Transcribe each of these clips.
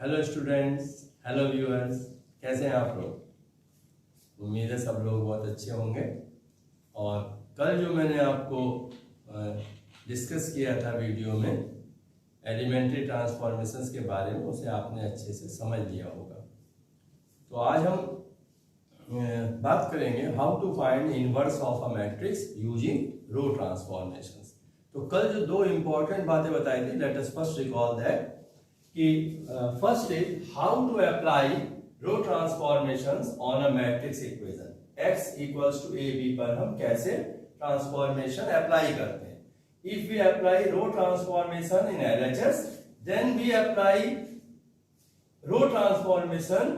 Hello students, hello viewers, कैसे हैं आप लोग? उम्मीद है सब लोग बहुत अच्छे होंगे। और कल जो मैंने आपको डिस्कस किया था वीडियो में एलिमेंट्री ट्रांसफॉर्मेशंस के बारे में, उसे आपने अच्छे से समझ लिया होगा। तो आज हम बात करेंगे how to find inverse of a matrix using row transformations. तो कल जो दो इंपॉर्टेंट बातें बताई थी, let us first recall that कि first is how to apply row transformations on a matrix equation. x equals to A B पर हम कैसे ट्रांसफॉर्मेशन अप्लाई करते हैं। If we apply row transformation in LHS, then we apply row transformation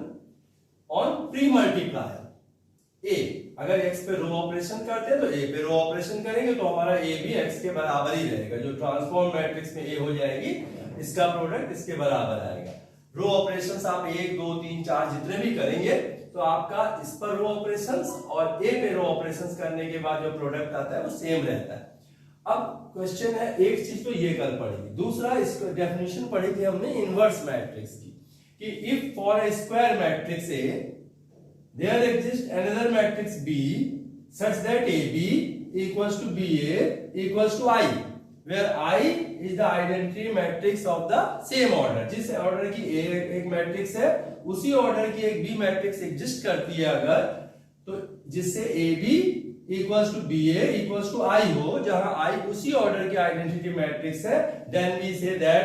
on premultiplier A. अगर x पे row operation करते हैं तो a पे रो ऑपरेशन करेंगे तो हमारा a भी x के बराबर ही रहेगा। जो ट्रांसफॉर्म मैट्रिक्स में a हो जाएगी, इसका प्रोडक्ट इसके बराबर आएगा। रो ऑपरेशंस आप 1 2 3 4 जितने भी करेंगे तो आपका इस पर रो ऑपरेशंस और a पे रो ऑपरेशंस करने के बाद जो प्रोडक्ट आता है वो सेम रहता है। अब क्वेश्चन है, एक चीज तो ये कल पढ़ी, दूसरा इसको डेफिनेशन पढ़ी थी हमने इनवर्स मैट्रिक्स की कि if for a square matrix A there exists another matrix B such that AB equals to BA equals to I, where I is the identity matrix of the same order। जिस order की एक matrix है उसी order की एक B matrix exist करती है अगर, तो जिससे AB equals to BA equals to I हो, जहां I उसी ऑर्डर की आइडेंटिटी मैट्रिक्स है, then we say that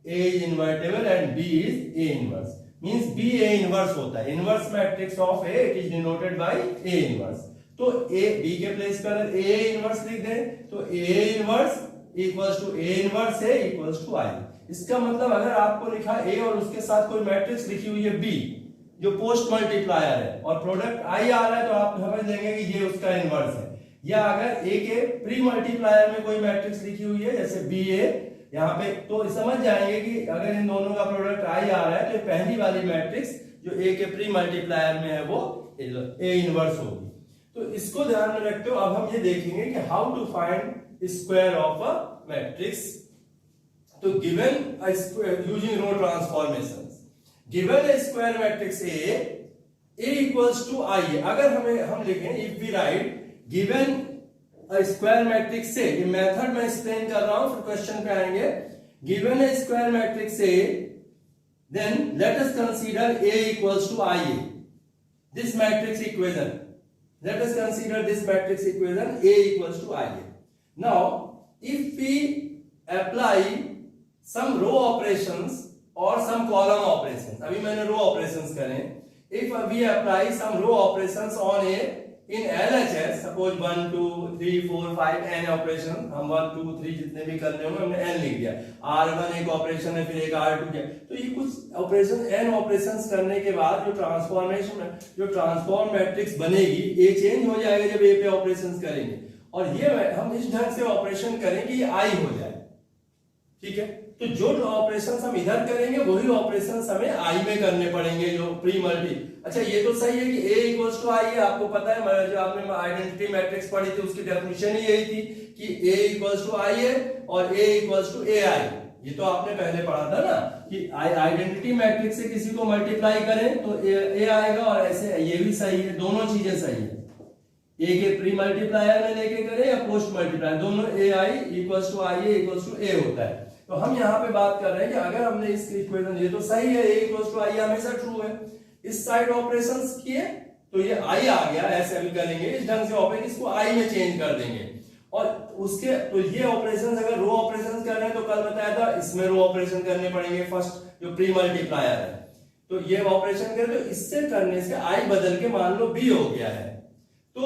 A is invertible and B is A inverse। Means B A inverse होता है। Inverse matrix of A it is denoted by A inverse. तो A B के place पर अगर A inverse लिख दें तो A inverse equals to A inverse A equals to I। इसका मतलब अगर आपको लिखा A और उसके साथ कोई मैट्रिक्स लिखी हुई है B जो पोस्ट मल्टीप्लायर है और प्रोडक्ट I आ रहा है, तो आप समझ लेंगे कि ये उसका इनवर्स है। या अगर A के प्री मल्टीप्लायर में कोई मैट्रिक्स लिखी हुई है जैसे BA यहाँ पे, तो समझ जाएंगे कि अगर इन दोनों का प्रोडक्ट I आ रहा है तो पहली वाली मैट्रिक्स जो A के प्री मल्टीप्लायर में है वो A इनवर्स होगी। तो इसको ध्यान में रखते हो अब हम ये देखेंगे कि how to find square of a matrix. तो given a square using row transformations, given a square matrix A equals to I। अगर हम लिखें if we write given square matrix से, ये मेथड मैं एक्सप्लेन कर रहा हूं फिर क्वेश्चन पे आएंगे। Given a square matrix A, then let us consider A equals to IA, this matrix equation. Let us consider this matrix equation A equals to IA। Now if we apply some row operations और some column operations, अभी मैंने row operations करें, if we apply some row operations on A in LHS, suppose 1 2 3 4 5 n operation, हम 1 2 3 जितने भी करने होंगे हमने n लिख दिया। R1 एक ऑपरेशन है, फिर एक R2 किया, तो ये कुछ ऑपरेशन n ऑपरेशंस करने के बाद जो ट्रांसफॉर्म मैट्रिक्स बनेगी, ये चेंज हो जाएगा जब A पे ऑपरेशंस करेंगे, और ये हम इस ढंग से ऑपरेशन करें कि ये I हो जाए। ठीक है, तो जो ऑपरेशंस हम इधर करेंगे वही ऑपरेशंस हमें I में करने पड़ेंगे जो प्री मल्टी। अच्छा, ये तो सही है कि A इक्वल्स टू I है, आपको पता है जो आपने आइडेंटिटी मैट्रिक्स पढ़ी थी उसकी डेफिनेशन ही यही थी कि A इक्वल्स टू I है और A इक्वल्स टू AI। ये तो आपने पहले पढ़ा था ना कि आइडेंटिटी मैट्रिक्स से किसी को मल्टीप्लाई करें तो A आएगा, और ऐसे ये भी सही है, दोनों चीजें सही है। A के प्री मल्टीप्लायर में लेके करें या पोस्ट मल्टीप्लायर, दोनों AI equals to IA equals to A होता है। तो हम यहाँ पे बात कर रहे हैं कि अगर हमने इस इक्वेशन, ये तो सही है A इक्वल्स टू I हमेशा ट्रू है, इस साइड ऑपरेशंस किए तो ये I आ गया, ऐसे भी करेंगे इस ढंग से ऑपरेशन, इसको I में चेंज कर देंगे। और उसके तो ये ऑपरेशंस अगर रो ऑपरेशंस कर रहे हैं तो कल बताया था इसमें रो ऑपरेशन करने पड़ेंगे फर्स्ट जो प्री मल्टीप्लायर है, तो ये ऑपरेशन करें तो इससे करने से I बदल के मान लो B हो गया है। तो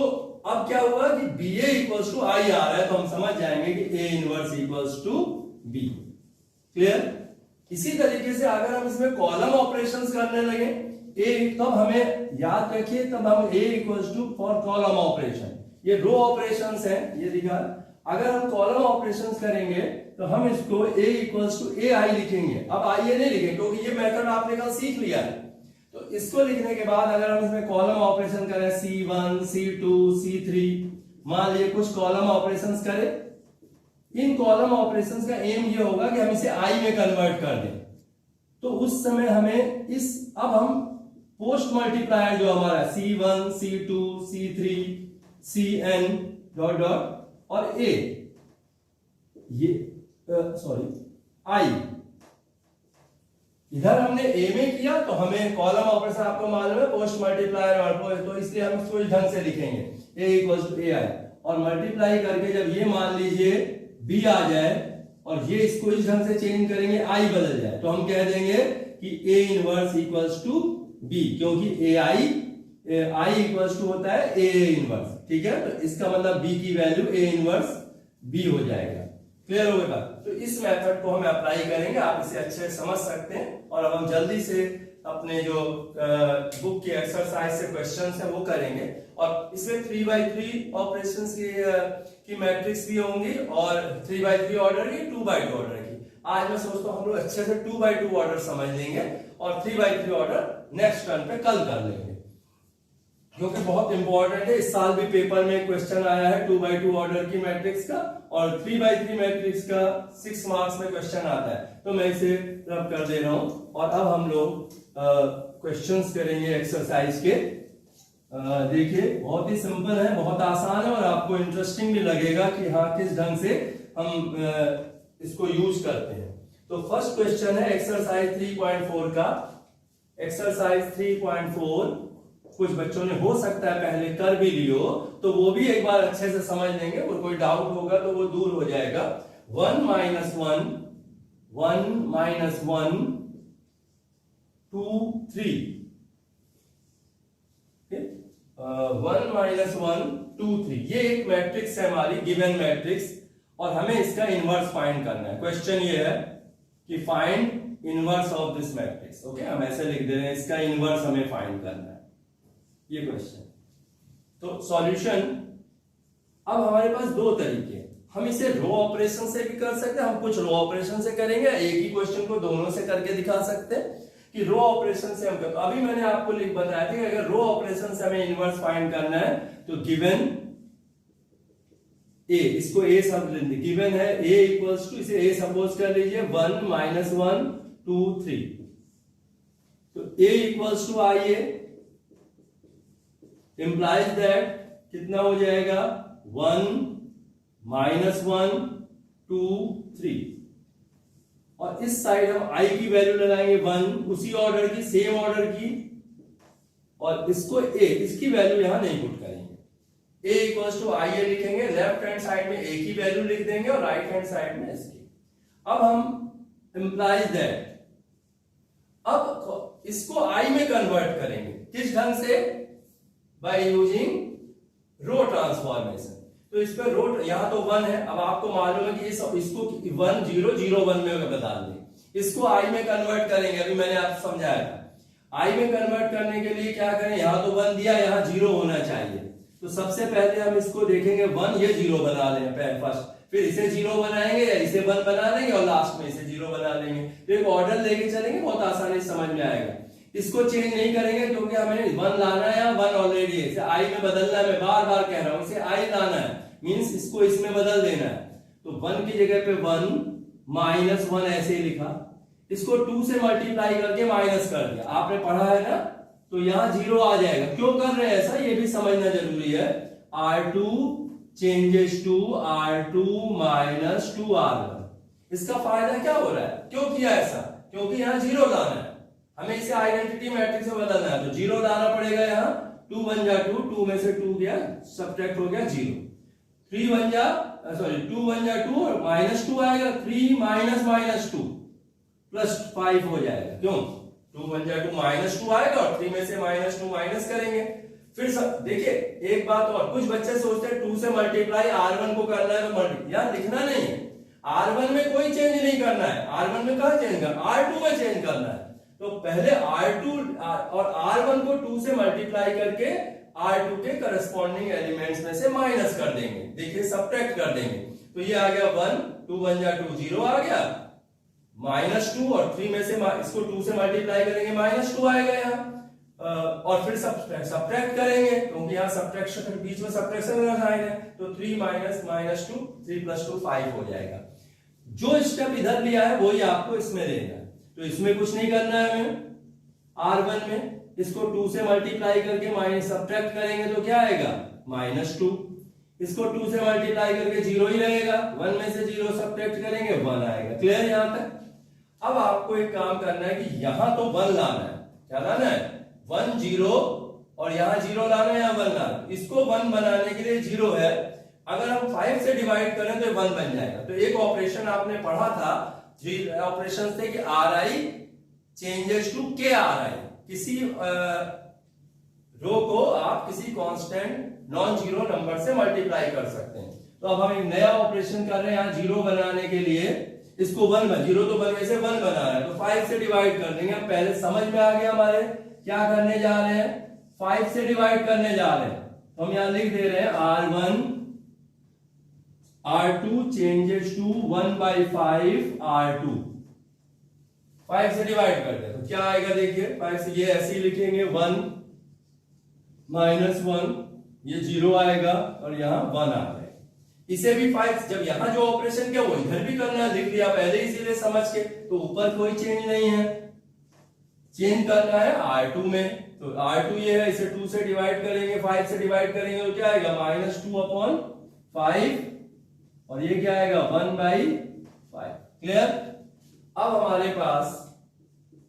अब क्या हुआ कि BA इक्वल्स टू I आ रहा है, तो हम समझ जाएंगे कि A inverse equals to B। Clear? इसी तरीके से अगर हम इसमें कॉलम ऑपरेशंस करने लगे तब हमें याद रखिए, तब हम A equals to for column operation, ये रो ऑपरेशंस है ये लिखा। अगर हम कॉलम ऑपरेशंस करेंगे तो हम इसको A इक्वल्स टू AI लिखेंगे। अब IA नहीं लिखेंगे क्योंकि ये मेथड आपने कल सीख लिया है। तो इसको लिखने के बाद अगर हम इसमें कॉलम ऑपरेशन करें C1 C2 C3, मान लीजिए कुछ कॉलम ऑपरेशंस करें, इन कॉलम ऑपरेशंस का एम ये होगा कि हम इसे I में कन्वर्ट कर दें। तो उस समय हमें अब हम पोस्ट मल्टीप्लायर जो हमारा C1, C2, C3, Cn dot dot और A ये I इधर हमने A में किया तो हमें कॉलम ऑपरेशन आपको मालूम है पोस्ट मल्टीप्लायर और तो इसलिए हम इसको इस ढंग से लिखेंगे A इक्वल्स टू AI और मल्टीप्लाई करके जब ये मान लीजिए B आ जाए और ये इसको इस ढंग से चेंज करेंगे I बदल जाए तो हम कह देंगे कि A inverse equals to B क्योंकि I इक्वल्स टू होता है A इनवर्स। ठीक है, तो इसका मतलब B की वैल्यू A इनवर्स B हो जाएगा। क्लियर हो गया? तो इस मेथड को हम अप्लाई करेंगे, आप इसे अच्छे से समझ सकते हैं। और अब हम जल्दी से अपने जो बुक के एक्सरसाइज से क्वेश्चंस हैं वो करेंगे और इसमें 3x3 ऑपरेशंस की मैट्रिक्स भी होंगी और 3x3 ऑर्डर की 2x2 ऑर्डर की। आज मैं सोचता हूँ हम लोग अच्छे से 2x2 ऑर्डर समझ लेंगे और 3x3 ऑर्डर नेक्स्ट टर्न पे कल कर लेंगे क्योंकि बहुत इंपॉर्टेंट है। इस साल भी पेपर में क्वेश्चन आया है 2x2 ऑर्डर की मैट्रिक्स का और 3x3 मैट्रिक्स का 6 मार्क्स में क्वेश्चन आता है, तो मैं इसे रब कर दे रहा हूं। और अब हम लोग क्वेश्चंस करेंगे एक्सरसाइज के। देखिए बहुत ही सिंपल है, बहुत आसान है और आपको इंटरेस्टिंग भी लगेगा कि हाँ किस ढंग से हम इसको यूज करते हैं। तो फर्स्ट क्वेश्चन है एक्सरसाइज 3.4 का। एक्सरसाइज 3.4 कुछ बच्चों ने हो सकता है पहले कर भी लियो, तो वो भी एक बार अच्छे से समझ लेंगे और कोई डाउट होगा तो वो दूर हो जाएगा। 1 माइनस 1 2 3 1 माइनस 1 2 3 ये एक मैट्रिक्स है हमारी गिवन मैट्रिक्स और हमें इसका इनवर्स फाइंड करना है। क्वेश्चन ये है कि find inverse of this matrix. Okay, हम ऐसे लिख दे रहे हैं, इसका इनवर्स हमें फाइंड करना है, ये क्वेश्चन। तो सॉल्यूशन अब हमारे पास दो तरीके हैं, हम इसे रो ऑपरेशन से भी कर सकते हैं, हम कुछ रो ऑपरेशन से करेंगे, एक ही क्वेश्चन को दोनों से करके दिखा सकते हैं कि रो ऑपरेशन से हम कर। अभी मैंने आपको बताया था कि अगर रो ऑपरेशन से हमें इनवर्स फाइंड करना है तो गिवन A, इसको A सब लेंगे, गिवन है A इक्वल्स टू, इसे A सपोज कर लीजिए 1 माइनस 1 2 3, तो A equals to IA implies that कितना हो जाएगा 1 माइनस 1 2 3 और इस साइड हम I की वैल्यू लगाएंगे 1 उसी ऑर्डर की, सेम ऑर्डर की, और इसको A, इसकी वैल्यू यहां नहीं पुट करेंगे। A इक्वल्स टू IA लिखेंगे, लेफ्ट हैंड साइड में A की वैल्यू लिख देंगे और राइट हैंड साइड में इसकी। अब हम implies that अब इसको I में कन्वर्ट करेंगे, किस ढंग से? By using row transformation. तो इस पर रो, यहां तो 1 है, अब आपको मालूम है कि इसको 1 0 0 1 में बदल दें, इसको I में कन्वर्ट करेंगे। अभी मैंने आपको समझाया था I में कन्वर्ट करने के लिए क्या करें, यहां तो 1 दिया, यहां 0 होना चाहिए। तो सबसे पहले हम इसको देखेंगे 1 ये 0 बना लें फर्स्ट, फिर इसे 0 बनाएंगे या इसे 1 बना लेंगे और लास्ट में इसे 0 बना लेंगे। तो एक ऑर्डर लेके चलेंगे, बहुत आसानी से समझ में आएगा। इसको चेंज नहीं करेंगे क्योंकि हमें 1 लाना है, 1 ऑलरेडी है, इसे I में बदलना है। मैं बार बार कह रहा हूं इसे I लाना है, मींस इसको इसमें बदल देना है। तो 1 की जगह पे 1 माइनस 1 ऐसे ही लिखा, इसको 2 से मल्टीप्लाई करके माइनस कर दिया, आपने पढ़ा है ना, तो यहां 0 आ जाएगा। क्यों कर रहे हैं ऐसा, ये भी समझना जरूरी है। R2 changes to R2 minus 2R1। इसका फायदा क्या हो रहा है, क्यों किया ऐसा? क्योंकि यहां 0 लाना है, हमें इसे आइडेंटिटी मैट्रिक्स में बदलना है, तो 0 लाना पड़ेगा। यहाँ 2 1 जा 2, 2 में से 2 गया, सब्ट्रैक्ट हो गया 0। 2 1 जा 2 और माइनस 2 आएगा, 3 माइनस माइनस 2 प्लस 5 हो जाएगा। क्यों? 2 1 जा 2 माइनस 2 आएगा और 3 में से माइनस 2 माइनस करेंगे। फिर देखिए एक बात और, कुछ बच्चे सोचते हैं 2 से मल्टीप्लाई R1 को करना है, तो यार लिखना नहीं है, R1 में कोई चेंज नहीं करना है। R1 में कहा चेंज करना, R2 में चेंज करना है। तो पहले R2 और R1 को 2 से मल्टीप्लाई करके R2 के करस्पॉन्डिंग एलिमेंट्स में से माइनस कर देंगे, देखिए सब्ट्रैक्ट कर देंगे। तो ये आ गया 1, 2 1 जा 2 0 आ गया, माइनस 2 और 3 में से इसको 2 से मल्टीप्लाई करेंगे, माइनस 2 आएगा यहाँ, और फिर सब्ट्रैक्ट करेंगे क्योंकि यहाँ सब्ट्रैक्शन बीच में सब्ट्रैक्शन का साइन है। तो 3 माइनस माइनस 2 3 प्लस 2 5 हो जाएगा। जो स्टेप इधर लिया है वही आपको इसमें लेना है। तो इसमें कुछ नहीं करना है हमें, R1 में इसको 2 से मल्टीप्लाई करके माइनस सब्ट्रैक्ट करेंगे तो क्या आएगा -2। इसको 2 से मल्टीप्लाई करके 0 ही रहेगा, 1 में से 0 सब्ट्रैक्ट करेंगे 1 आएगा। क्लियर यहां तक? अब आपको एक काम करना है कि यहां तो 1 लाना है, क्या लाना है 1 0, और यहां 0 लाना है या 1 लाना है। इसको 1 बनाने के लिए 0 है, अगर हम 5 से डिवाइड करें तो 1 बन जाएगा। तो एक ऑपरेशन आपने पढ़ा था, ऑपरेशन थे कि Ri चेंजेस टू KRi, किसी रो को आप किसी कांस्टेंट नॉन जीरो नंबर से मल्टीप्लाई कर सकते हैं। तो अब हम एक नया ऑपरेशन कर रहे हैं यहाँ 0 बनाने के लिए, इसको 1 बन 0 तो बन वैसे 1 बना रहा है तो 5 से डिवाइड कर देंगे। पहले समझ में आ गया हमारे क्या करने जा रहे हैं, 5 से डिवाइड करने जा रहे हैं। तो हम यहां लिख दे रहे हैं R1 R2 changes to 1/5 R2, 5 से डिवाइड कर दे तो क्या आएगा देखिए, 5 से ये ऐसे ही लिखेंगे 1 -1, ये 0 आएगा और यहाँ 1 आ गए। इसे भी 5, जब यहाँ जो ऑपरेशन किया वो इधर भी करना है, लिख दिया पहले इसीलिए समझ के, तो ऊपर कोई चेंज नहीं है, चेंज करना है R2 में। तो R2 ये है, इसे 2 से डिवाइड करेंगे, 5 से डिवाइड करेंगे तो क्या आएगा -2/5, और ये क्या आएगा 1/5। क्लियर? अब हमारे पास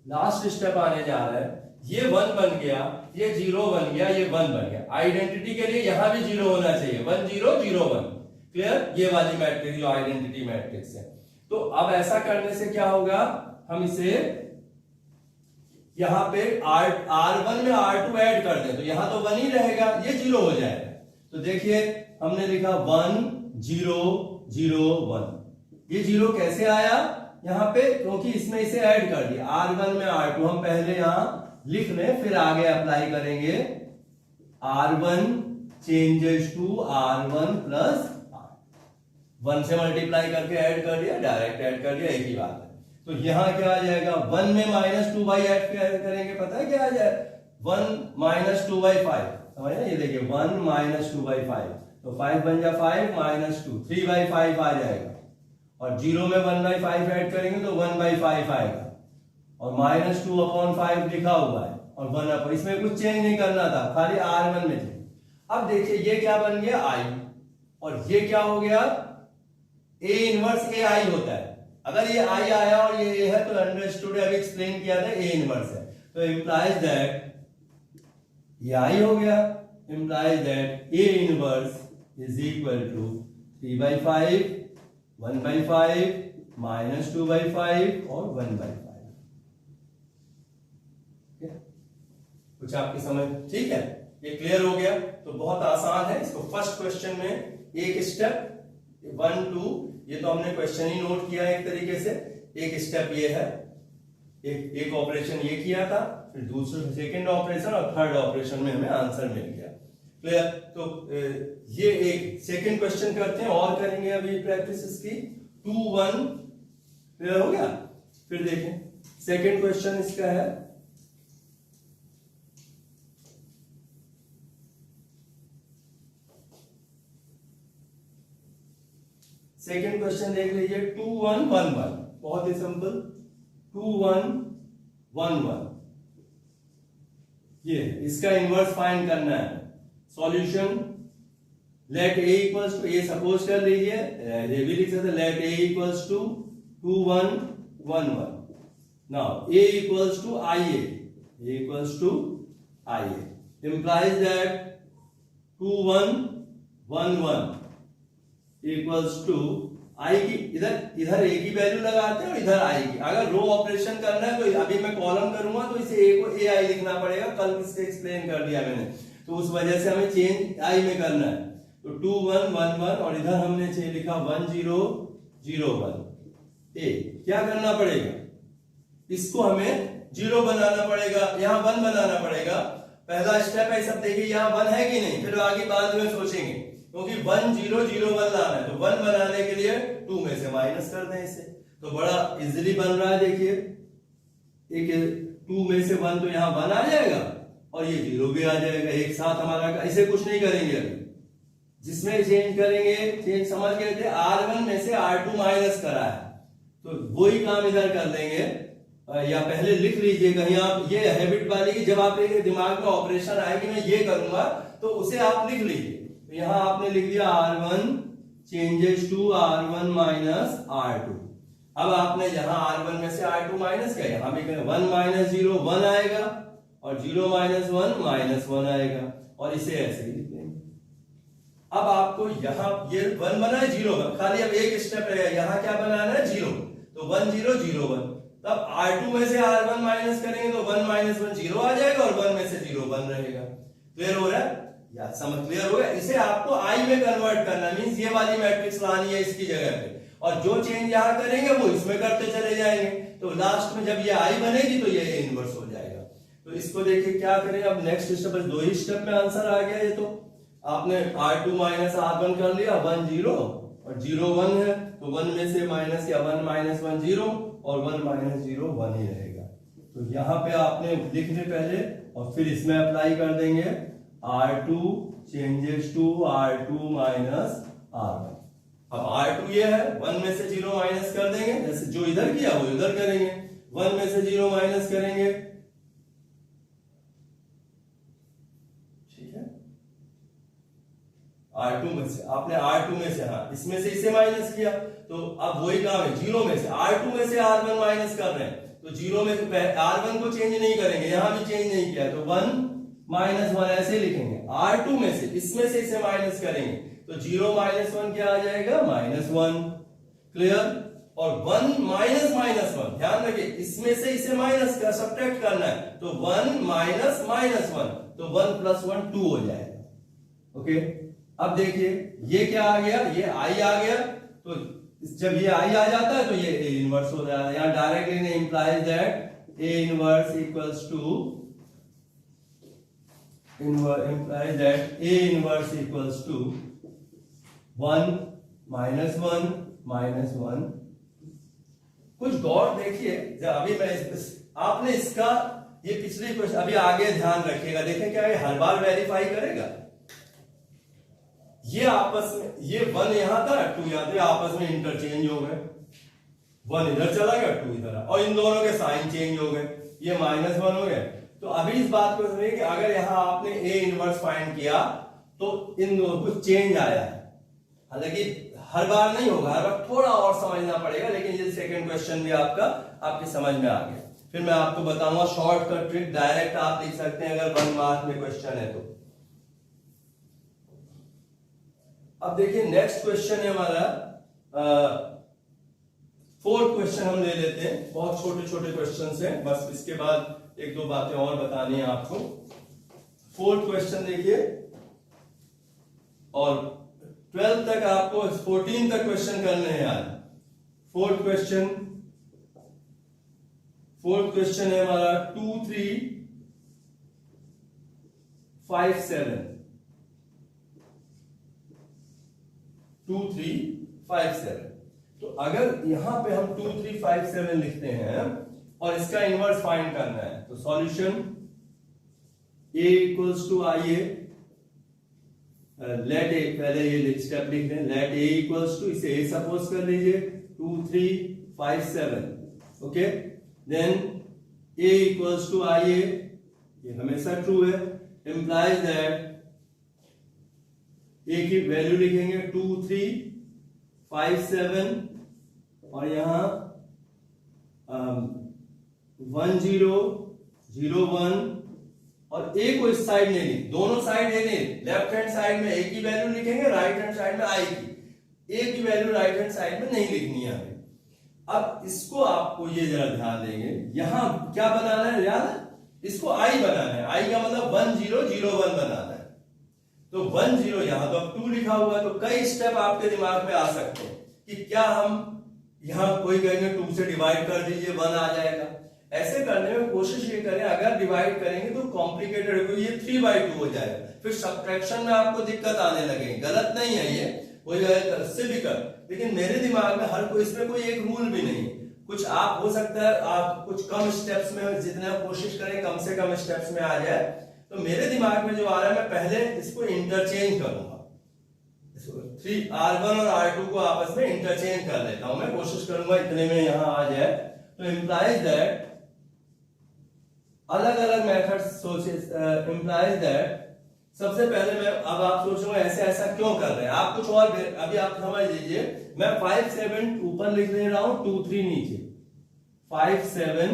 लास्ट स्टेप आने जा रहा है, ये 1 बन गया, ये 0 बन गया, ये 1 बन गया। आइडेंटिटी के लिए यहां भी 0 होना चाहिए, 1 0 0 1। क्लियर? ये वाली मैट्रिक्स जो आइडेंटिटी मैट्रिक्स है। तो अब ऐसा करने से क्या होगा, हम इसे यहां पे R1 में R2 ऐड कर दें तो यहां तो 1 ही रहेगा, ये 0 हो जाएगा। तो देखिए हमने लिखा 1 0 0 1, ये 0 कैसे आया यहां पे, क्योंकि इसमें इसे ऐड कर दिया R1 में R2। हम पहले यहां लिख लें फिर आगे अप्लाई करेंगे, R1 changes to R1 plus 1 से मल्टीप्लाई करके ऐड कर दिया, डायरेक्ट ऐड कर दिया, एक ही बात है। तो यहां क्या आ जाएगा, 1 में -2/8 ऐड करेंगे, पता है क्या आ जाए 1 -2/5, समझ रहे? ये देखिए 1 -2/5, तो 5 बन जा 5 -2 3/5 आ जाएगा, और 0 में 1/5 ऐड करेंगे तो 1/5 आएगा, और -2/5 लिखा हुआ है और 1/, इसमें कुछ चेंज नहीं करना था, खाली R1 में थे। अब देखिए ये क्या बन गया I, और ये क्या हो गया A इनवर्स AI होता है। अगर ये I आया और ये A है तो अंडरस्टूड, अभी एक्सप्लेन किया था A इनवर्स है, तो इंप्लाइज दैट ये I हो गया, implies that A inverse is equal to 3/5 1/5 -2/5 और 1/5। कुछ आपकी समझ ठीक है, ये क्लियर हो गया? तो बहुत आसान है, इसको फर्स्ट क्वेश्चन में एक स्टेप 1 2, ये तो हमने क्वेश्चन ही नोट किया है एक तरीके से, एक स्टेप ये है, एक ऑपरेशन ये किया था, फिर दूसरा सेकंड ऑपरेशन और थर्ड ऑपरेशन में हमें आंसर मिल गया। क्लियर? तो ये एक सेकंड क्वेश्चन करते हैं और करेंगे अभी प्रैक्टिस इसकी 2 1। क्लियर हो गया? फिर देखें सेकंड क्वेश्चन इसका है, सेकंड क्वेश्चन देख लीजिए 2 1 1 1, बहुत ही सिंपल, 2 1 1 1, ये इसका इनवर्स फाइंड करना है। Solution let A equals to, ये सपोज कर लीजिए, ये भी लिख सकते let A equals to 2 1 1 1। Now A equals to IA, A equals to IA implies that 2 1 1 1 equals to I की, इधर A की वैल्यू लगाते हैं और इधर I की। अगर रो ऑपरेशन करना है तो अभी मैं कॉलम करूंगा तो इसे A को AI लिखना पड़ेगा, कल इससे एक्सप्लेन कर दिया मैंने, तो उस वजह से हमें चेंज I में करना है। तो 2 1 1 1 और इधर हमने लिखा 1 0 0 1 A। क्या करना पड़ेगा, इसको हमें 0 बनाना पड़ेगा, यहाँ 1 बनाना पड़ेगा। पहला स्टेप है, सब देखिए यहाँ 1 है कि नहीं, फिर आगे बाद में सोचेंगे, क्योंकि 1 0 0 1 लाना है, तो 1 बनाने के लिए 2 में से माइनस कर दें इसे, तो बड़ा इजीली बन रहा है। देखिए एक 2 में से 1 तो यहाँ 1 आ जाएगा और ये 0 भी आ जाएगा एक साथ हमारा। इसे कुछ नहीं करेंगे अभी, जिसमें चेंज करेंगे, चेंज समझ गए थे, R1 में से R2 माइनस करा है तो वही काम इधर कर लेंगे, या पहले लिख लीजिए कहीं आप, ये हैबिट वाली की जब आप एक दिमाग में ऑपरेशन आएगी मैं ये करूंगा तो उसे आप लिख लीजिए। तो यहां आपने लिख दिया R1 changes to R1 minus R2। अब आपने यहां R1 में से R2 माइनस किया, यहां भी 1 माइनस 0 1 आएगा और 0 माइनस 1 माइनस 1 आएगा और इसे ऐसे ही लिख लेंगे। अब आपको यहां ये 1 बना है 0 1, खाली अब एक स्टेप रहेगा, यहां क्या बनाना है 0, तो 1 0 0 1। तब R2 में से R1 माइनस करेंगे तो 1 माइनस 1 0 आ जाएगा और 1 में से 0 1 रहेगा। क्लियर हो रहा है या समझ क्लियर हो गया? इसे आपको I में कन्वर्ट करना, मींस ये वाली मैट्रिक्स लानी है इसकी जगह पे, और जो चेंज यहां करेंगे वो इसमें करते चले जाएंगे, तो लास्ट में जब ये I बनेगी तो ये इनवर्स हो जाएगा। तो इसको देखिए क्या करें, अब नेक्स्ट स्टेप, बस 2 ही स्टेप में आंसर आ गया। ये तो आपने R2 माइनस R1 कर लिया, 1 0 और 0 1 है, तो 1 में से माइनस या 1 माइनस 1 0 और 1 माइनस 0 1 ही रहेगा। तो यहाँ पे आपने लिख ले पहले और फिर इसमें अप्लाई कर देंगे R2 changes to R2 minus R1। अब R2 ये है, 1 में से 0 माइनस कर देंगे, जैसे जो इधर किया वो इधर करेंगे, 1 में से 0 माइनस करेंगे, ठीक है। R2 में से आपने R2 में से, हाँ इसमें से इसे माइनस किया, तो अब वही काम है, 0 में से R2 में से R1 माइनस कर रहे हैं, तो 0 में R1 को चेंज नहीं करेंगे, यहां भी चेंज नहीं किया, तो 1 माइनस 1 ऐसे लिखेंगे। R2 में से इसमें से इसे माइनस करेंगे तो 0 माइनस 1 क्या आ जाएगा माइनस 1। क्लियर? और 1 माइनस माइनस 1, ध्यान रखिए इसमें से इसे माइनस का सब्ट्रैक्ट करना है, तो 1 माइनस माइनस 1, तो 1 प्लस 1 2 हो जाएगा। ओके, अब देखिए ये क्या आ गया, ये I आ गया, तो जब ये I आ जाता है तो ये A इनवर्स हो जाता है। यहां directly implies that A inverse equals to, implies that A inverse equals to 1 minus 1 minus 1। कुछ गौर देखिए, अभी मैं आपने इसका ये पिछली क्वेश्चन अभी आगे ध्यान रखिएगा, देखें क्या ये हर बार वेरीफाई करेगा। ये आपस में, ये 1 यहां था 2 यहां था, आपस में इंटरचेंज हो गए, 1 इधर चला गया 2 इधर, और इन दोनों के साइन चेंज हो गए, ये माइनस 1 हो गया। तो अभी इस बात को समझिए कि अगर यहां आपने A इनवर्स फाइंड किया तो इन दोनों को चेंज आया है, हालांकि हर बार नहीं होगा, हर बार थोड़ा और समझना पड़ेगा, लेकिन ये सेकंड क्वेश्चन भी आपकी समझ में आ गया। फिर मैं आपको बताऊंगा शॉर्टकट ट्रिक, डायरेक्ट आप लिख सकते हैं अगर 1 मार्क में क्वेश्चन है तो। अब देखिए नेक्स्ट क्वेश्चन है हमारा 4th क्वेश्चन हम ले लेते हैं, बहुत छोटे छोटे क्वेश्चन हैं, बस इसके बाद 1-2 बातें और बतानी है आपको। 4th क्वेश्चन देखिए, और 12 तक आपको 14 तक क्वेश्चन करने हैं आज। 4th क्वेश्चन है हमारा 2 3 5 7, 2 3 5 7। तो अगर यहां पे हम 2 3 5 7 लिखते हैं और इसका इनवर्स फाइंड करना है, तो सॉल्यूशन A इक्वल्स टू, आइए लेट A, पहले ये स्टेप लिख दें, लेट A इक्वल्स टू, इसे A सपोज कर लीजिए, 2 3 5 7, okay. Then A equals to, आइए ये हमेशा ट्रू है, इंप्लाइज दैट A की वैल्यू लिखेंगे 2 3 5 7 और यहां 1 0 0 1, और A को इस साइड नहीं लिख, दोनों साइड है नहीं, लेफ्ट हैंड साइड में A की वैल्यू लिखेंगे, राइट हैंड साइड में I की। A की वैल्यू राइट हैंड साइड में नहीं लिखनी है हमें। अब इसको आपको ये जरा ध्यान देंगे, यहां क्या बनाना है, याद है, इसको I बनाना है, I का मतलब 1 0 0 1 बनाना है। तो 1 0 यहां तो अब 2 लिखा हुआ है, तो कई स्टेप आपके दिमाग में आ सकते हैं कि क्या हम यहां कोई कहेंगे 2 से डिवाइड कर दीजिए 1 आ जाएगा। ऐसे करने में कोशिश ये करें, अगर डिवाइड करेंगे तो कॉम्प्लिकेटेड हो, ये 3/2 हो जाएगा, फिर सब्ट्रैक्शन में आपको दिक्कत आने लगेगी। गलत नहीं है ये, हो जाएगा इससे भी कर, लेकिन मेरे दिमाग में हर कोई, इसमें कोई एक रूल भी नहीं, कुछ आप हो सकता है आप कुछ कम स्टेप्स में, जितना कोशिश करें कम से कम स्टेप्स में आ जाए। तो मेरे दिमाग में जो आ रहा है, मैं पहले इसको इंटरचेंज करूंगा, R1 और R2 को आपस में इंटरचेंज कर लेता हूं, मैं कोशिश करूंगा इतने में यहां आ जाए। तो इंप्लाइज दैट अलग अलग मेथड इम्प्लाइज दैट, सबसे पहले मैं अब आप सोचोगे ऐसे ऐसा क्यों कर रहे हैं आप, कुछ और अभी आप समझ लीजिए। मैं 5 7 ऊपर लिख ले रहा हूं, 2 3 नीचे, 5 7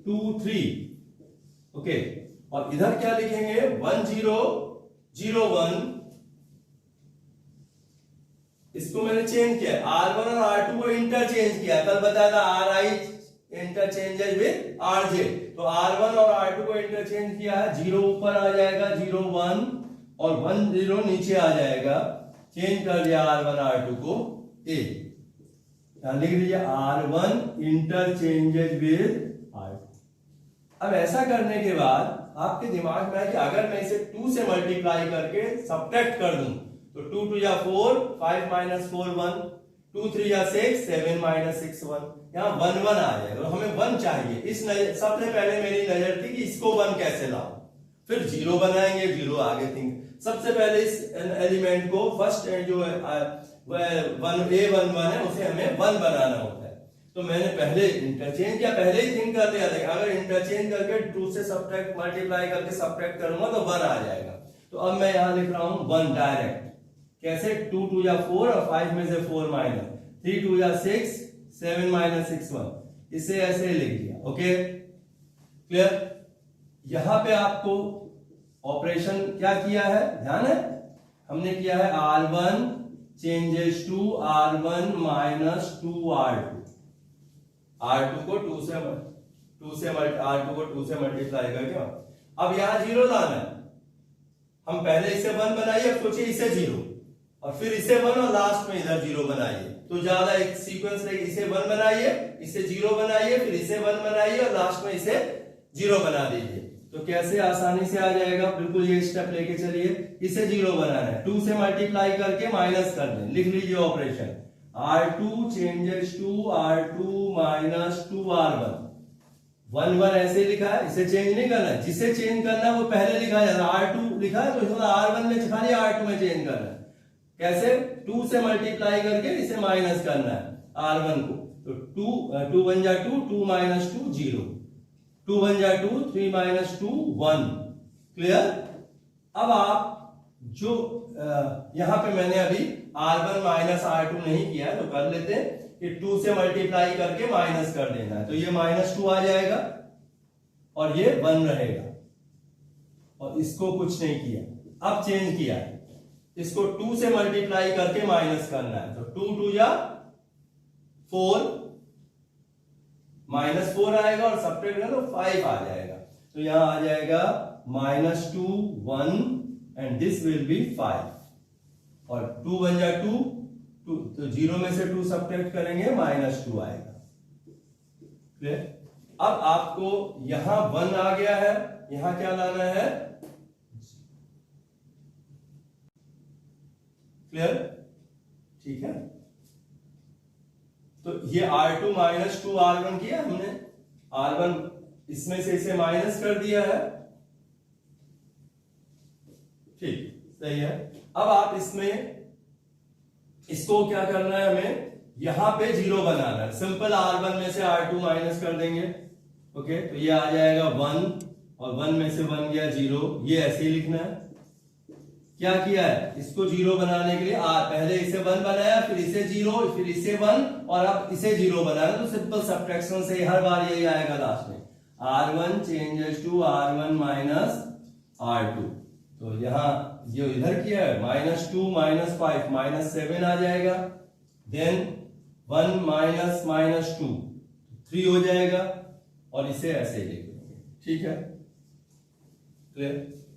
2 3, ओके। और इधर क्या लिखेंगे, 1 0 0 1, इसको मैंने चेंज किया, R1 और R2 को इंटरचेंज किया, कल बताया था RI इंटरचेंजेस विद RJ, तो R1 और R2 को इंटरचेंज किया है, 0 ऊपर आ जाएगा 0 1 और 1 0 नीचे आ जाएगा, चेंज कर दिया R1 R2 को A, यहां लिख दीजिए R1 इंटरचेंजेस विद R2। अब ऐसा करने के बाद आपके दिमाग में है कि अगर मैं इसे 2 से मल्टीप्लाई करके सब्ट्रैक्ट कर दूं तो 2 2 या 4, 5 माइनस 4 1, 2 3 या 6, 7 माइनस 6 1, यहाँ 1 1 आ जाएगा, हमें 1 चाहिए। इस सबसे पहले मेरी नजर थी कि इसको 1 कैसे लाऊं, फिर 0 बनाएंगे, 0 आगे थिंक, सबसे पहले इस एलिमेंट को फर्स्ट जो है A11 है उसे हमें 1 बनाना होता है, तो मैंने पहले इंटरचेंज किया, पहले ही थिंक कर लिया था अगर इंटरचेंज करके 2 से सब्ट्रैक्ट मल्टीप्लाई करके सब्ट्रैक्ट करूंगा तो 1 आ जाएगा। तो अब मैं यहां लिख रहा हूं 1 डायरेक्ट, कैसे, 2 2 या 4 और 5 में से 4 माइनस, 3 2 या 6, 7 माइनस 6 1, इसे ऐसे लिख दिया, ओके क्लियर। यहां पे आपको ऑपरेशन क्या किया है, ध्यान है, हमने किया है R1 changes to R1 minus 2 R2, R2 को 2 से R2 को 2 से मल्टीप्लाई करके, अब यहां 0 लाना है, हम पहले इसे 1 बनाइए, अब सोचिए इसे 0 और फिर इसे 1 और लास्ट में इधर 0 बनाइए, तो ज्यादा एक सीक्वेंस रहेगी, इसे 1 बनाइए, इसे 0 बनाइए, फिर इसे 1 बनाइए और लास्ट में इसे 0 बना दीजिए, तो कैसे आसानी से आ जाएगा, बिल्कुल ये स्टेप लेके चलिए। इसे 0 बनाना है, 2 से मल्टीप्लाई करके माइनस कर दें, लिख लीजिए operation, R2 changes to R2 minus 2 R1, 1 1 ऐसे लिखा है, इसे चेंज नहीं करना है, जिसे चेंज करना है वो पहले लिखा जाता है, R2 लिखा है तो इसमें R1 में खाली R2 में चेंज करना है, कैसे, 2 से मल्टीप्लाई करके इसे माइनस करना है R1 को, तो 2 1 जा 2, 2 माइनस 2 0, 2 1 जा 2, 3 माइनस 2 1, क्लियर। अब आप जो यहां पे मैंने अभी R1 माइनस R2 नहीं किया है तो कर लेते हैं कि 2 से मल्टीप्लाई करके माइनस कर देना है, तो ये माइनस 2 आ जाएगा और ये 1 रहेगा, और इसको कुछ नहीं किया, अब चेंज किया है, इसको 2 से मल्टीप्लाई करके माइनस करना है, तो 2 2 या 4, माइनस 4 आएगा और सब्ट्रैक्ट करें तो 5 आ जाएगा, तो यहां आ जाएगा minus 2 1 and this will be 5, और 2 1 जा 2, तो 0 में से 2 सब्ट्रैक्ट करेंगे, माइनस 2 आएगा, क्लियर। अब आपको यहां 1 आ गया है, यहां क्या लाना है, क्लियर, ठीक है। तो ये R2 माइनस 2 R1 किया हमने, R1 इसमें से इसे माइनस कर दिया है, ठीक, सही है। अब आप इसमें इसको क्या करना है, हमें यहां पे 0 बनाना है, सिंपल R1 में से R2 माइनस कर देंगे, ओके, तो ये आ जाएगा 1 और 1 में से 1 गया 0, ये ऐसे ही लिखना है। क्या किया है, इसको 0 बनाने के लिए पहले इसे 1 बनाया, फिर इसे 0, फिर इसे 1 और अब इसे 0 बनाया, तो सिंपल सब्ट्रैक्शन से हर बार यही आएगा लास्ट में, R1 changes to R1 minus R2, तो यहां जो इधर किया है माइनस 2 माइनस 5 माइनस 7 आ जाएगा, देन 1 माइनस माइनस 2 3 हो जाएगा, और इसे ऐसे ही लिख देंगे, ठीक है, क्लियर।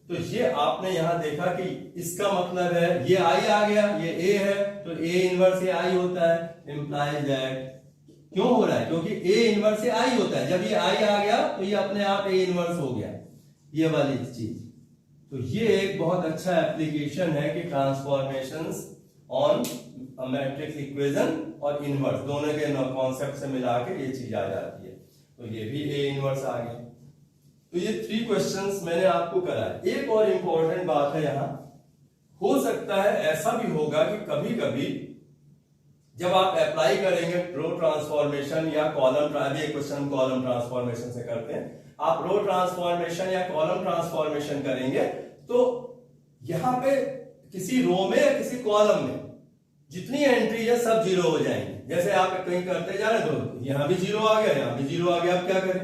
तो ये आपने यहां देखा कि इसका मतलब है ये I आ गया, ये A है, तो A इनवर्स से I होता है, इंप्लाइज दैट, क्यों हो रहा है, क्योंकि A इनवर्स से I होता है, जब ये I आ गया तो ये अपने आप A इनवर्स हो गया, ये वाली चीज। तो ये एक बहुत अच्छा एप्लीकेशन है कि ट्रांसफॉर्मेशंस ऑन मैट्रिक्स इक्वेशन और इनवर्स दोनों के कॉन्सेप्ट से मिला के ये चीज आ जाती है, तो ये भी A इनवर्स आ गया। तो ये 3 क्वेश्चंस मैंने आपको कराए। एक और इंपॉर्टेंट बात है, यहां हो सकता है ऐसा भी होगा कि कभी कभी जब आप अप्लाई करेंगे रो ट्रांसफॉर्मेशन या कॉलम, क्वेश्चन कॉलम ट्रांसफॉर्मेशन से करते हैं, आप रो ट्रांसफॉर्मेशन या कॉलम ट्रांसफॉर्मेशन करेंगे तो यहां पे किसी रो में या किसी कॉलम में जितनी एंट्री है सब जीरो हो जाएंगी। जैसे आप कहीं करते जा रहे तो यहां भी जीरो आ गया, यहां भी जीरो आ गया, आप क्या करें,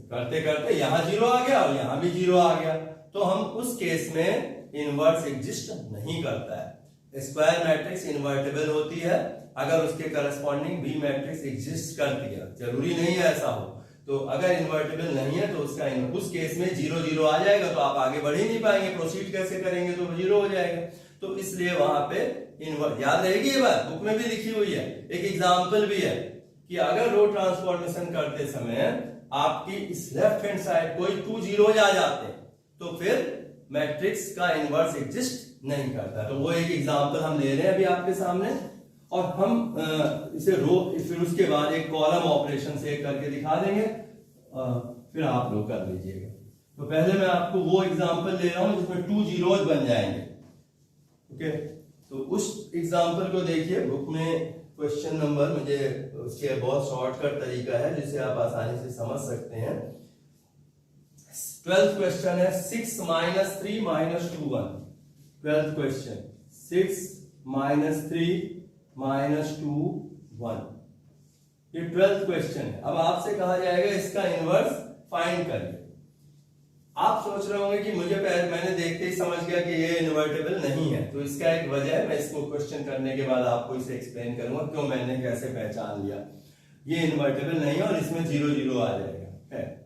करते करते यहां जीरो आ गया और यहां भी जीरो आ गया, तो हम उस केस में इनवर्स एग्जिस्ट नहीं करता है। स्क्वायर मैट्रिक्स इन्वर्टेबल होती है अगर उसके करस्पॉन्डिंग बी मैट्रिक्स एग्जिस्ट करती है। जरूरी नहीं है ऐसा हो, तो अगर इन्वर्टेबल नहीं है तो उसका उस केस में जीरो जीरो आ जाएगा, तो आप आगे बढ़ ही नहीं पाएंगे, प्रोसीड कैसे करेंगे, तो जीरो हो जाएगा। तो इसलिए वहां पे इन्वर्स, याद रहेगी ये बात, बुक में भी लिखी हुई है, एक एग्जाम्पल भी है कि अगर रो ट्रांसफॉर्मेशन करते समय आपकी इस लेफ्ट हैंड साइड कोई 2 जीरोज आ जाते तो फिर मैट्रिक्स का इनवर्स एग्जिस्ट नहीं करता। तो वो एक एग्जांपल हम ले रहे हैं अभी आपके सामने, और हम इसे रो फिर उसके बाद एक कॉलम ऑपरेशन से करके दिखा देंगे, फिर आप लोग कर लीजिएगा। तो पहले मैं आपको वो एग्जांपल ले रहा हूं जिसमें 2 जीरोज बन जाएंगे। ओके, तो उस एग्जांपल को देखिए, बुक में क्वेश्चन नंबर, मुझे उसके बहुत शॉर्टकट तरीका है जिसे आप आसानी से समझ सकते हैं। 12th क्वेश्चन है 6 - 3 - 2 1। 12th क्वेश्चन 6 - 3 - 2 1, ये 12th क्वेश्चन है। अब आपसे कहा जाएगा इसका इनवर्स फाइंड करिए। आप सोच रहे होंगे कि मैंने देखते ही समझ गया कि ये इन्वर्टेबल नहीं है, तो इसका एक वजह है, मैं इसको क्वेश्चन करने के बाद आपको इसे एक्सप्लेन करूंगा क्यों मैंने कैसे पहचान लिया ये इन्वर्टेबल नहीं है और इसमें जीरो जीरो आ जाएगा।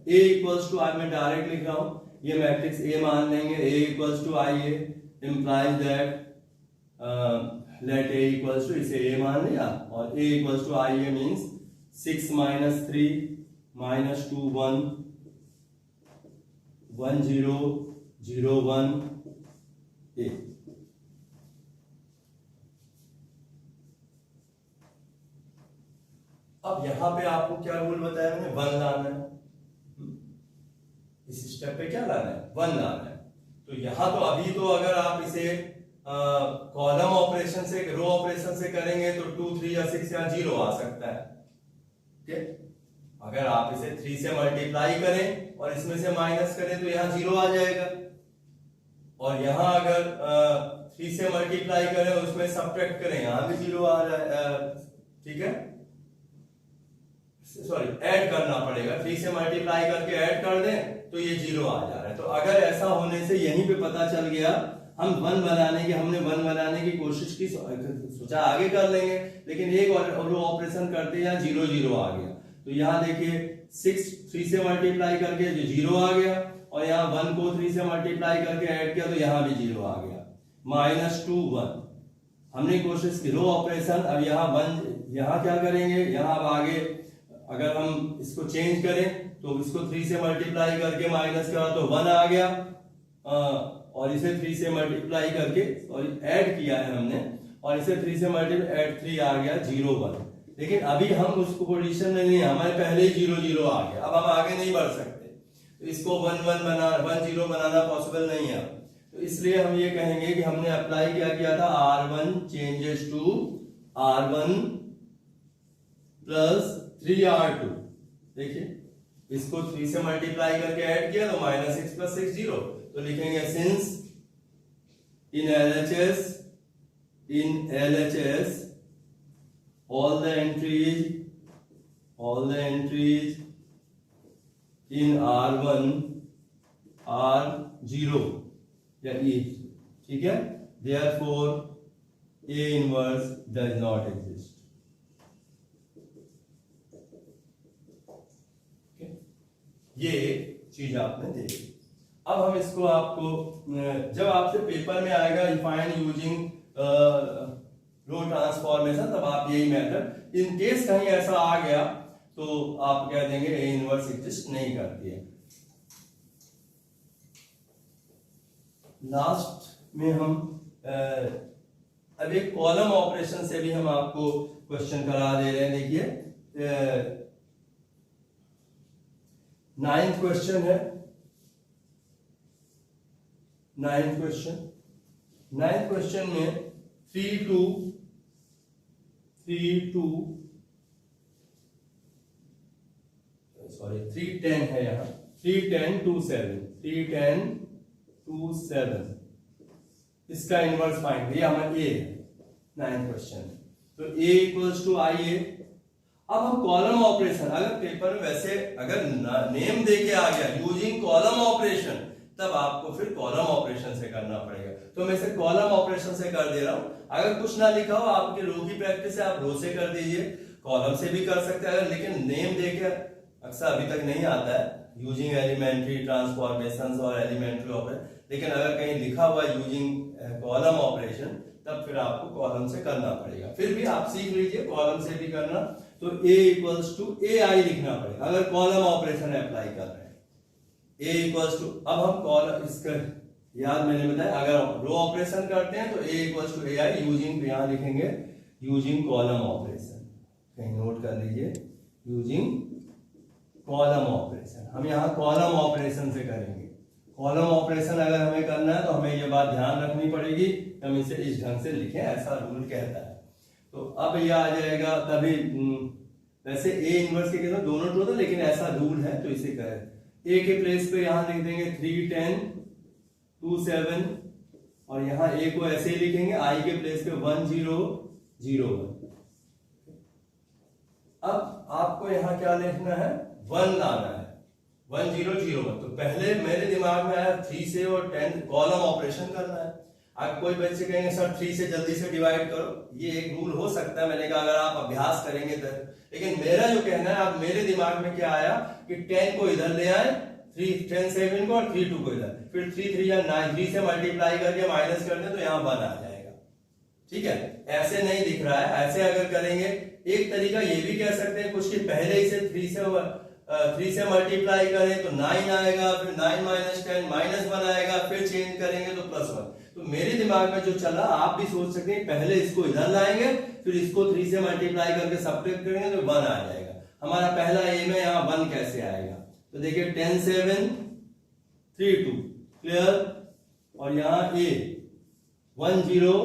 ए इक्वल्स टू, आज मैं डायरेक्ट लिख रहा हूं, ये मैट्रिक्स ए मान लेंगे, A equals to I A implies that let A equals to, इसे ए मान लिया, और A equals to I A means 6 - 3 - 2 1 1 0 0 1 A। अब यहां पे आपको क्या रूल बताया मैंने, 1 लाना है, इस स्टेप पे क्या लाना है, 1 लाना है। तो यहां तो अभी तो अगर आप इसे कॉलम ऑपरेशन से, रो ऑपरेशन से करेंगे तो 2 3 या 6 या 0 आ सकता है। ठीक, अगर आप इसे 3 से मल्टीप्लाई करें और इसमें से माइनस करें तो यहां 0 आ जाएगा, और यहां अगर 3 से मल्टीप्लाई करें और उसमें सब्ट्रैक्ट करें यहां भी 0 आ जाएगा। ठीक है, सॉरी, ऐड करना पड़ेगा, 3 से मल्टीप्लाई करके ऐड कर दें तो ये 0 आ जा रहा है। तो अगर ऐसा होने से यहीं पे पता चल गया, हम 1 बनाने की कोशिश की, सोचा आगे कर लेंगे, लेकिन एक और ऑपरेशन करते हैं 0 0 आ गया। तो यहाँ देखिए 6 3 से मल्टीप्लाई करके जो 0 आ गया, और यहाँ 1 को 3 से मल्टीप्लाई करके ऐड किया तो यहाँ भी 0 आ गया। -2 1 हमने कोशिश की रो ऑपरेशन। अब यहाँ 1, यहाँ क्या करेंगे, यहाँ अब आगे अगर हम इसको चेंज करें तो इसको 3 से मल्टीप्लाई करके माइनस करा तो 1 आ गया, और इसे 3 से मल्टीप्लाई करके, सॉरी ऐड किया है हमने, और इसे 3 से मल्टीप्लाई ऐड 3 आ गया 0 1। लेकिन अभी हम उसको पोजीशन में नहीं है, हमारे पहले ही 0 0 आ गया, अब हम आगे नहीं बढ़ सकते, तो इसको 1 0 बनाना पॉसिबल नहीं है। तो इसलिए हम ये कहेंगे कि हमने अप्लाई क्या किया था, R1 changes to R1 plus 3R2। देखिए इसको 3 से मल्टीप्लाई करके ऐड किया तो -6 + 6 0। तो लिखेंगे since in LHS all the entries in R1 are 0 या E, ठीक है, therefore A inverse does not exist। ये चीज आपने देखी। अब हम इसको आपको, जब आपसे पेपर में आएगा फाइंड यूजिंग रो ट्रांसफॉर्मेशन, तब आप यही मेथड, इन केस कहीं ऐसा आ गया तो आप कह देंगे ए इनवर्स एग्जिस्ट नहीं करती है। लास्ट में हम अब एक कॉलम ऑपरेशन से भी हम आपको क्वेश्चन करा दे रहे हैं। देखिए 9th क्वेश्चन है, 9th क्वेश्चन में 3 2 3 2 सॉरी 310 है यहाँ, 310 2 7, 310 2 7, इसका इनवर्स फाइंड, ये हमारा ए है 9th क्वेश्चन। तो a इक्वल्स टू आई ए। अब हम कॉलम ऑपरेशन, अगर पेपर में वैसे अगर नेम देके आ गया यूजिंग कॉलम ऑपरेशन, तब आपको फिर कॉलम ऑपरेशन से करना पड़ेगा। तो मैं इसे कॉलम ऑपरेशन से कर दे रहा हूं। अगर कुछ ना लिखा हो, आपकी रो की प्रैक्टिस है, आप रो से कर दीजिए, कॉलम से भी कर सकते हैं अगर, लेकिन नेम देके अक्सर अभी तक नहीं आता है यूजिंग एलिमेंट्री ट्रांसफॉर्मेशंस और एलिमेंट्री ऑपरेशन, लेकिन अगर कहीं लिखा हुआ यूजिंग कॉलम ऑपरेशन, तब फिर आपको कॉलम से करना पड़ेगा। फिर भी आप सीख लीजिए कॉलम से भी करना। तो a इक्वल्स टू ए आई लिखना पड़ेगा अगर कॉलम ऑपरेशन अप्लाई कर रहे हैं। a इक्वल्स टू, अब हम कॉलम, इसका याद मैंने बताया, अगर रो ऑपरेशन करते हैं तो a equals to A I using, यहां लिखेंगे यूजिंग कॉलम ऑपरेशन, कहीं नोट कर लीजिए, यूजिंग कॉलम ऑपरेशन। हम यहाँ कॉलम ऑपरेशन से करेंगे। कॉलम ऑपरेशन अगर हमें करना है तो हमें ये बात ध्यान रखनी पड़ेगी, हम इसे इस ढंग से लिखें, ऐसा रूल कहता है। तो अब ये आ जाएगा, तभी वैसे ए इनवर्स के केस में दोनों ट्रू था, लेकिन ऐसा रूल है तो इसे करें। ए के प्लेस पे यहां लिख देंगे 310 2 7, और यहां ए को ऐसे ही लिखेंगे, आई के प्लेस पे 1 0 0 1। अब आपको यहां क्या लिखना है, 1 लाना है, 1 0 0 1। तो पहले मेरे दिमाग में आया 3 से और 10 कॉलम ऑपरेशन करना है। अब कोई बच्चे कहेंगे सर 3 से जल्दी से डिवाइड करो, ये एक रूल हो सकता है, मैंने कहा अगर आप अभ्यास करेंगे तो, लेकिन मेरा जो कहना है, अब मेरे दिमाग में क्या आया कि 10 को इधर ले आए, 3 10 7 को, और 3 2 को इधर, फिर 3 3 या 9, 3 से मल्टीप्लाई करके माइनस कर दें तो यहाँ 1 आ जाएगा। ठीक है, ऐसे नहीं दिख रहा है, ऐसे अगर करेंगे, एक तरीका ये भी कह सकते हैं कुछ कि पहले इसे 3 से मल्टीप्लाई करें तो 9 आएगा, फिर 9 माइनस 10 -1 आएगा, फिर चेंज करेंगे तो +1। तो मेरे दिमाग में जो चला, आप भी सोच सकते हैं, पहले इसको इधर लाएंगे, फिर इसको 3 से मल्टीप्लाई करके सब्ट्रैक्ट करेंगे तो 1 आ जाएगा। हमारा पहला एम है, यहाँ 1 कैसे आएगा, तो देखिए 10 7 3 2 क्लियर, और यहाँ ए 1 0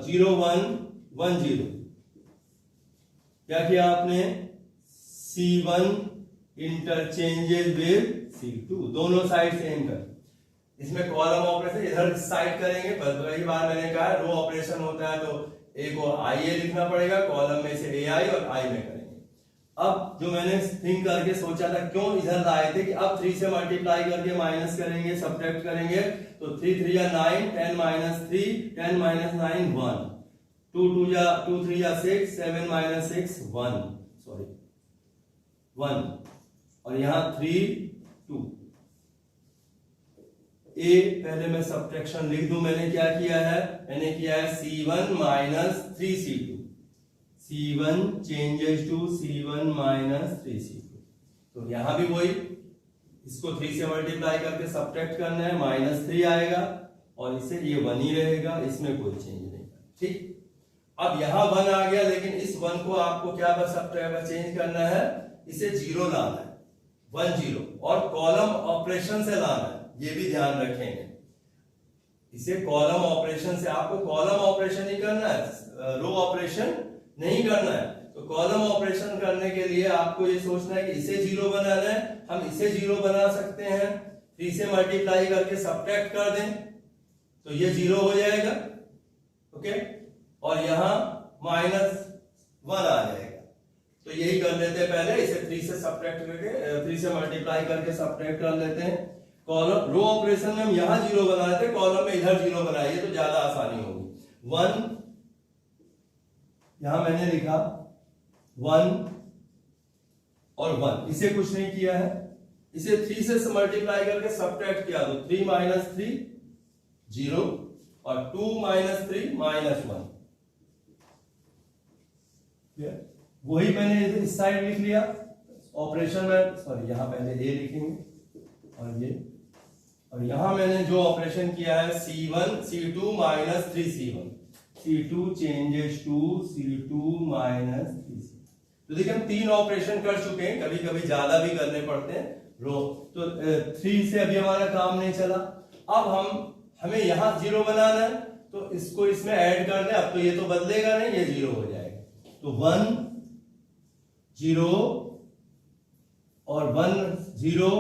0 1 1 0, क्या किया आपने, C1 इंटरचेंजेस विद C2, दोनों साइड सेम कर। इसमें कॉलम ऑपरेशन इधर साइड करेंगे, पर कई बार मैंने कहा रो ऑपरेशन होता है तो ए को आई ए लिखना पड़ेगा, कॉलम में से ए आई और आई में करेंगे। अब जो मैंने थिंक करके सोचा था, क्यों इधर लाए थे कि अब 3 से मल्टीप्लाई करके माइनस करेंगे, सब्ट्रैक्ट करेंगे, तो 3 3 या 9, 10 -3 10 -9 1, 2 2 या 2 3 या 6 7 -6 1, सॉरी 1, और यहाँ 3 2। ए पहले मैं सब्ट्रैक्शन लिख दूं, मैंने क्या किया है, मैंने किया है C1 - 3C2, C1 changes to C1 - 3C2। तो यहां भी वही, इसको 3 से मल्टीप्लाई करके सब्ट्रैक्ट करना है, -3 आएगा, और इसे ये 1 ही रहेगा, इसमें कोई चेंज नहीं। ठीक, अब यहां 1 आ गया, लेकिन इस 1 को आपको क्या सब्ट्रैक्ट चेंज करना है, इसे 0 लाना है, 1 0, और कॉलम ऑपरेशन से लाना है, ये भी ध्यान रखेंगे। इसे कॉलम ऑपरेशन से, आपको कॉलम ऑपरेशन ही करना है, रो ऑपरेशन नहीं करना है। तो कॉलम ऑपरेशन करने के लिए आपको ये सोचना है कि इसे 0 बनाना है, हम इसे 0 बना सकते हैं, 3 से मल्टीप्लाई करके सब्ट्रैक्ट कर दें तो ये 0 हो जाएगा, ओके, और यहां -1 आ जाएगा। तो यही कर लेते हैं, पहले इसे 3 से सब्ट्रैक्ट करके, 3 से मल्टीप्लाई करके सब्ट्रैक्ट कर लेते हैं। कॉलम रो ऑपरेशन में हम यहां 0 बनाए थे, कॉलम में इधर 0 बनाइए तो ज्यादा आसानी होगी। 1 यहां मैंने लिखा 1 और 1, इसे कुछ नहीं किया है, इसे 3 से मल्टीप्लाई करके सब्ट्रैक्ट किया तो 3 - 3 0, और 2 - 3 -1। वही मैंने इस साइड लिख लिया ऑपरेशन में, सॉरी यहां पहले ए लिखेंगे, और ये, और यहां मैंने जो ऑपरेशन किया है C1 C2 - 3C1, C2 changes to C2 - 3C। तो देखिए हम 3 ऑपरेशन कर चुके हैं, कभी कभी ज्यादा भी करने पड़ते हैं रो। तो 3 से अभी हमारा काम नहीं चला, अब हमें यहां 0 बनाना है, तो इसको इसमें ऐड कर दें। अब तो ये तो बदलेगा नहीं, ये 0 हो जाएगा। तो 1 0 और 1 0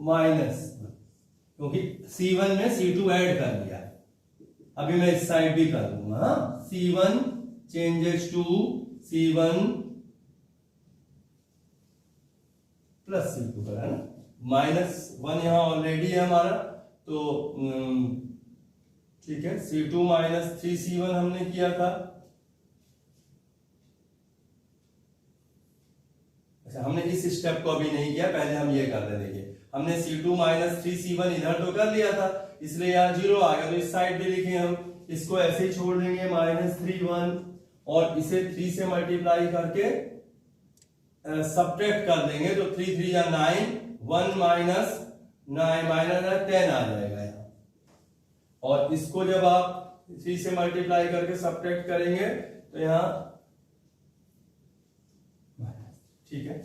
माइनस, क्योंकि C1 में C2 ऐड कर लिया। अभी मैं इस साइड भी कर दूंगा, C1 changes to C1 plus C2 कर, है ना। -1 यहां ऑलरेडी है हमारा, तो ठीक है। C2 माइनस 3C1 हमने किया था। अच्छा, हमने इस स्टेप को अभी नहीं किया, पहले हम ये कर रहे। देखिए, हमने C2 माइनस 3C1 इधर तो कर लिया था, इसलिए यहाँ 0 आ गया। तो इस साइड भी लिखे हम, इसको ऐसे ही छोड़ देंगे -3 1, और इसे 3 से मल्टीप्लाई करके सब्ट्रैक्ट कर देंगे, तो 3 3 या 9, 1 माइनस 9 माइनस 10 आ जाएगा यहाँ। और इसको जब आप 3 से मल्टीप्लाई करके सब्ट्रैक्ट करेंगे तो यहाँ, ठीक है,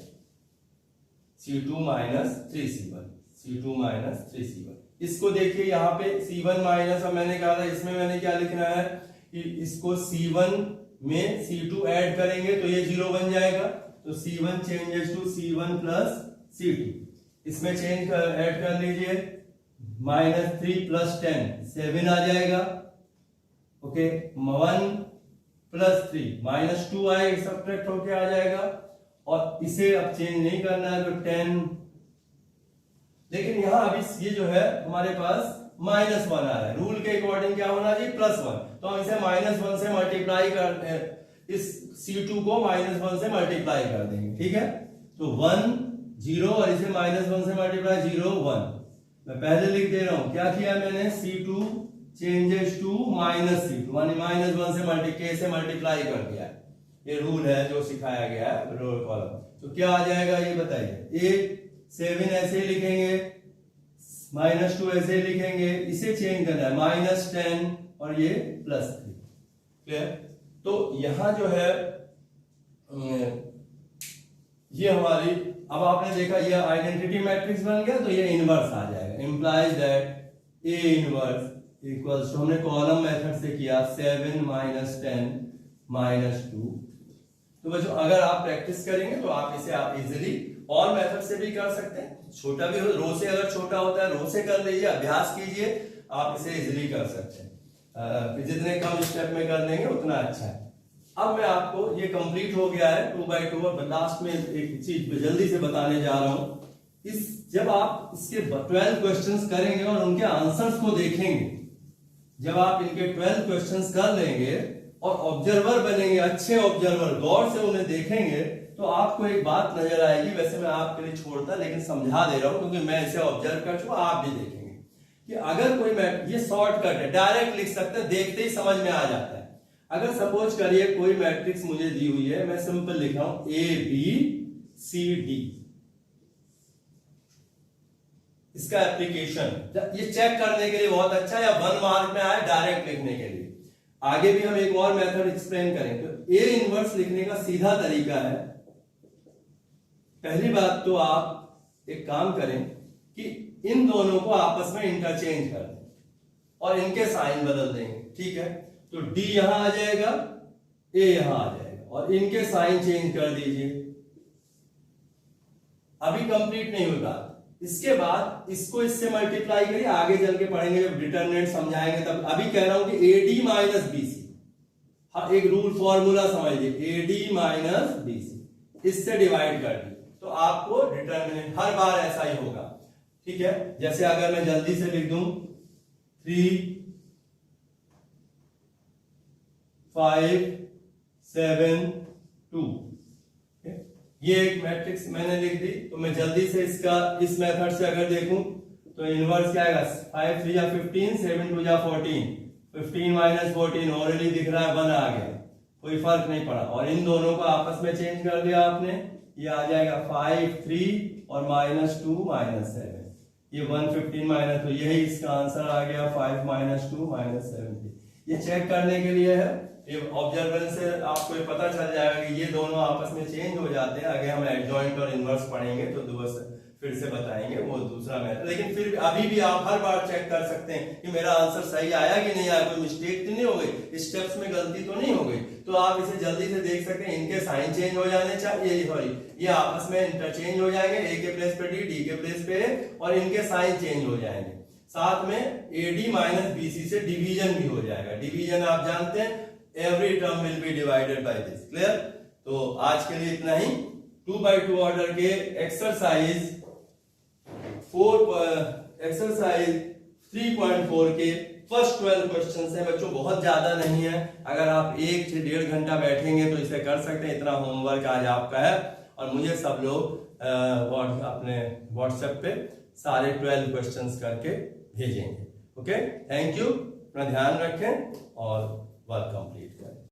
C2 minus 3C1, C2 minus 3C1। इसको देखिए यहाँ पे C1 माइनस, और मैंने कहा था इसमें मैंने क्या लिखना है कि इसको C1 में C2 ऐड करेंगे तो ये 0 बन जाएगा। तो C1 changes to C1 plus C2, इसमें चेंज ऐड कर लीजिए, -3 प्लस 10 7 आ जाएगा। ओके, 1 प्लस 3 -2 आएगा, सब्ट्रैक्ट होके आ जाएगा। और इसे अब चेंज नहीं करना है, तो 10, लेकिन यहां अभी ये जो है हमारे पास -1 आ रहा है। रूल के अकॉर्डिंग क्या होना चाहिए, +1। तो हम इसे -1 से मल्टीप्लाई करते हैं, इस C2 को -1 से मल्टीप्लाई कर देंगे, ठीक है। तो 1 0, और इसे -1 से मल्टीप्लाई 0 1। मैं पहले लिख दे रहा हूं, क्या किया मैंने, C2 चेंजेस टू -C2, यानी -1 से K से मल्टीप्लाई कर दिया। ये रूल है जो सिखाया गया है रोल कॉलम। तो क्या आ जाएगा ये बताइए। 7 ऐसे ही लिखेंगे, -2 ऐसे ही लिखेंगे, इसे चेंज करना है, -10 और ये +3। क्लियर। तो यहां जो है ये हमारी, अब आपने देखा ये आइडेंटिटी मैट्रिक्स बन गया, तो ये इनवर्स आ जाएगा। Implies that A inverse equals to, हमने कॉलम मेथड से किया, 7 -10 -2। तो बच्चों अगर आप प्रैक्टिस करेंगे तो आप इसे आप इजीली और मेथड से भी कर सकते हैं। छोटा भी हो, रो से अगर छोटा होता है रो से कर लीजिए, अभ्यास कीजिए, आप इसे इजीली कर सकते हैं। जितने कम स्टेप में कर लेंगे उतना अच्छा है। अब मैं आपको, ये कंप्लीट हो गया है 2x2, और लास्ट में एक चीज जल्दी से बताने जा रहा हूं। जब आप इसके 12 क्वेश्चंस करेंगे और उनके आंसर्स को देखेंगे, जब आप इनके 12 क्वेश्चंस कर लेंगे और ऑब्जर्वर बनेंगे, अच्छे ऑब्जर्वर, गौर से उन्हें देखेंगे, तो आपको एक बात नजर आएगी। वैसे मैं आपके लिए छोड़ता, लेकिन समझा दे रहा हूं क्योंकि मैं इसे ऑब्जर्व कर चुका, आप भी देखेंगे कि अगर कोई ये शॉर्टकट है, डायरेक्ट लिख सकते हैं, देखते ही समझ में आ जाता है। अगर सपोज करिए कोई मैट्रिक्स मुझे दी हुई है, मैं सिंपल लिख रहा हूं ABCD, इसका एप्लीकेशन ये चेक करने के लिए बहुत अच्छा है, या 1 मार्क में आए डायरेक्ट लिखने के लिए। आगे भी हम एक और मेथड एक्सप्लेन करेंगे। तो A इनवर्स लिखने का सीधा तरीका है, पहली बात तो आप एक काम करें कि इन दोनों को आपस में इंटरचेंज कर दें और इनके साइन बदल देंगे, ठीक है। तो D यहां आ जाएगा, A यहां आ जाएगा, और इनके साइन चेंज कर दीजिए। अभी कंप्लीट नहीं होगा, इसके बाद इसको इससे मल्टीप्लाई करिए, आगे चल के पढ़ेंगे जब डिटरमिनेंट समझाएंगे तब। अभी कह रहा हूं कि AD माइनस BC, हाँ एक रूल फॉर्मूला समझिए, AD माइनस BC, इससे डिवाइड कर दी तो आपको डिटरमिनेंट हर बार ऐसा ही होगा, ठीक है। जैसे अगर मैं जल्दी से लिख दूं 3 5 7 2, ये एक मैट्रिक्स मैंने लिख दी। तो मैं जल्दी से इसका इस मेथड से अगर देखूं तो इनवर्स क्या आएगा, 5 3 15 7 2 14, 15 माइनस 14 ऑलरेडी दिख रहा है, 1 आ गया, कोई फर्क नहीं पड़ा। और इन दोनों को आपस में चेंज कर दिया आपने, ये आ जाएगा 5 3 और -2 -7, ये 1 15 माइनस, तो यही इसका आंसर आ गया 5 -2 -7। ये चेक करने के लिए है, ये ऑब्जर्वेशन से आपको ये पता चल जाएगा कि ये दोनों आपस में चेंज हो जाते हैं। आगे हम एडजॉइंट और इनवर्स पढ़ेंगे तो फिर से बताएंगे वो दूसरा मेथड। लेकिन फिर अभी भी आप हर बार चेक कर सकते हैं कि मेरा आंसर सही आया कि नहीं आया, कोई मिस्टेक तो नहीं हो गई, स्टेप्स में गलती तो नहीं हो गई। तो आप इसे जल्दी से देख सकते हैं। इनके साइन चेंज हो जाने चाहिए, सॉरी ये आपस में इंटरचेंज हो जाएंगे, ए के प्लेस पे डी के प्लेस पे ए, और इनके साइन चेंज हो जाएंगे। साथ में AD माइनस BC से डिवीजन भी हो जाएगा। डिवीजन आप जानते हैं, every term will be divided by this. Clear? तो आज के लिए इतना ही। 2x2 ऑर्डर के एक्सरसाइज 3.4 के फर्स्ट 12 क्वेश्चन है बच्चों, बहुत ज्यादा नहीं है। अगर आप 1 से 1.5 घंटा बैठेंगे तो इसे कर सकते हैं। इतना होमवर्क आज आपका है। और मुझे सब लोग अपने व्हाट्सएप पे सारे 12 क्वेश्चंस करके भेजेंगे। Okay, thank you. अपना ध्यान रखें और वर्क कंप्लीट करें।